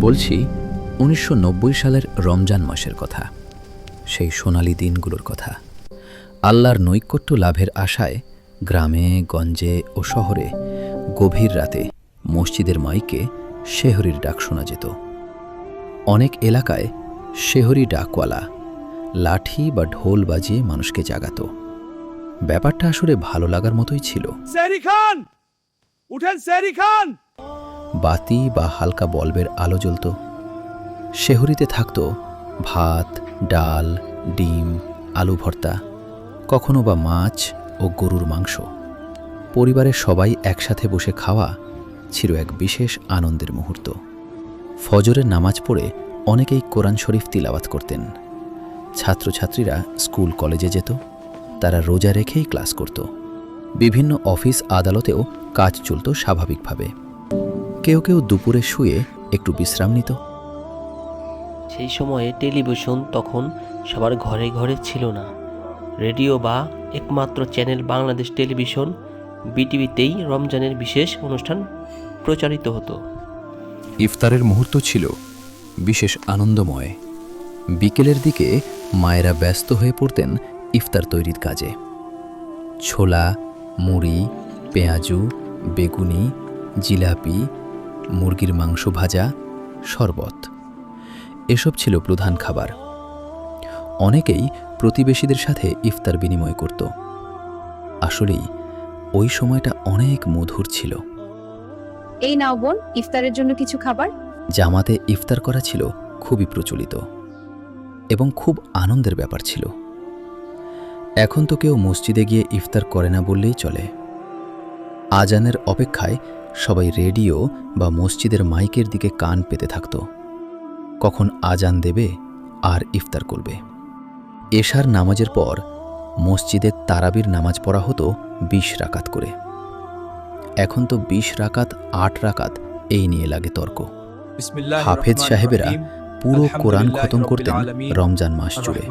বলছি ১৯৯০ সালের রমজান মাসের কথা, সেই সোনালি দিনগুলোর কথা। আল্লাহর নৈকট্য লাভের আশায় গ্রামে গঞ্জে ও শহরে গভীর রাতে মসজিদের মাইকে শেহরির ডাক শোনা যেত। অনেক এলাকায় শেহরি ডাকওয়ালা লাঠি বা ঢোল বাজিয়ে মানুষকে জাগাত। ব্যাপারটা আসলে ভালো লাগার মতোই ছিল। বাতি বা হালকা বল্বের আলো জ্বলত। শেহরিতে থাকত ভাত, ডাল, ডিম, আলু ভর্তা, কখনো বা মাছ ও গরুর মাংস। পরিবারের সবাই একসাথে বসে খাওয়া ছিল এক বিশেষ আনন্দের মুহূর্ত। ফজরের নামাজ পড়ে অনেকেই কোরআন শরীফ তিলাওয়াত করতেন। ছাত্রছাত্রীরা স্কুল কলেজে যেত, তারা রোজা রেখেই ক্লাস করত। বিভিন্ন অফিস আদালতেও কাজ চলত স্বাভাবিকভাবে। কেউ কেউ দুপুরে শুয়ে একটু বিশ্রাম নিত। সেই সময়ে টেলিভিশন তখন সবার ঘরে ঘরে ছিল না। রেডিও বা একমাত্র চ্যানেল বাংলাদেশ টেলিভিশন বিটিভিতেই রমজানের বিশেষ অনুষ্ঠান প্রচারিত হতো। ইফতারের মুহূর্ত ছিল বিশেষ আনন্দময়। বিকেলের দিকে মায়েরা ব্যস্ত হয়ে পড়তেন ইফতার তৈরির কাজে। ছোলা, মুড়ি, পেঁয়াজু, বেগুনি, জিলাপি, মুরগির মাংস ভাজা, শরবত, এসব ছিল প্রধান খাবার। অনেকেই প্রতিবেশীদের সাথে ইফতার বিনিময় করত। আসলেই ওই সময়টা অনেক মধুর ছিল। এই নাও বোন, ইফতারের জন্য কিছু খাবার। জামাতে ইফতার করা ছিল খুবই প্রচলিত এবং খুব আনন্দের ব্যাপার ছিল। এখন তো কেউ মসজিদে গিয়ে ইফতার করে না বললেই চলে। আজানের অপেক্ষায় সবাই রেডিও বা মসজিদের মাইকের দিকে কান পেতে থাকত, কখন আজান দেবে আর ইফতার করবে। এশার নামাজের পর মসজিদে তারাবির নামাজ পড়া হতো ২০ রাকাত করে। এখন তো ২০ রাকাত ৮ রাকাত এই নিয়ে লাগে তর্ক। হাফেজ সাহেবেরা পুরো কোরআন খতম করতেন রমজান মাস জুড়ে।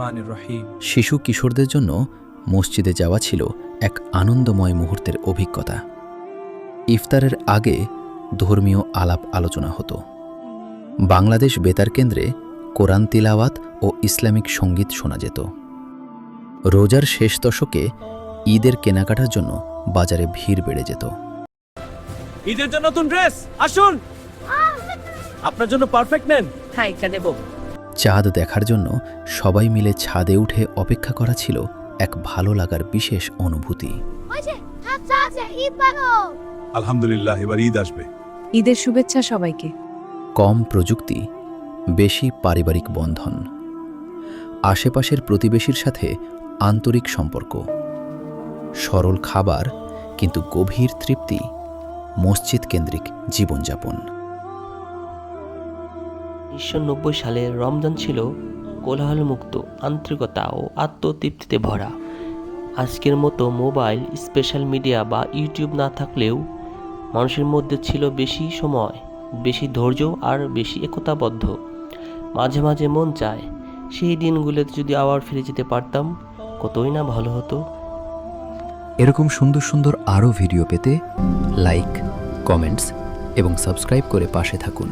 শিশু কিশোরদের জন্য মসজিদে যাওয়া ছিল এক আনন্দময় মুহূর্তের অভিজ্ঞতা। ইফতারের আগে ধর্মীয় আলাপ আলোচনা হতো। বাংলাদেশ বেতার কেন্দ্রে কোরআন তিলাওয়াত ও ইসলামিক সঙ্গীত শোনা যেত। রোজার শেষ দশকে ঈদের কেনাকাটার জন্য বাজারে ভিড় বেড়ে যেত। ঈদের জন্য নতুন ড্রেস আসুন, আপনার জন্য পারফেক্ট নেন। হ্যাঁ, এটা দেব। চাঁদ দেখার জন্য সবাই মিলে ছাদে উঠে অপেক্ষা করা ছিল এক ভালো লাগার বিশেষ অনুভূতি। আলহামদুলিল্লাহ, এবার ঈদ আসবে। ঈদের শুভেচ্ছা সবাইকে। কম প্রযুক্তি, বেশি পারিবারিক বন্ধন, আশেপাশের প্রতিবেশীর সাথে আন্তরিক সম্পর্ক, সরল খাবার কিন্তু গভীর তৃপ্তি, মসজিদ কেন্দ্রিক জীবনযাপন। ১৯৯০ সালের রমজান ছিল কোলাহলমুক্ত, আন্তরিকতা ও আত্মতৃপ্তিতে ভরা। আজকের মতো মোবাইল, সোশ্যাল মিডিয়া বা ইউটিউব না থাকলেও মানুষের মধ্যে ছিল বেশি সময়, বেশি ধৈর্য আর বেশি একতাবদ্ধ। মাঝে মাঝে মন চায় সেই দিনগুলোতে যদি আবার ফিরে যেতে পারতাম, কতই না ভালো হতো। এরকম সুন্দর সুন্দর আরও ভিডিও পেতে লাইক, কমেন্টস এবং সাবস্ক্রাইব করে পাশে থাকুন।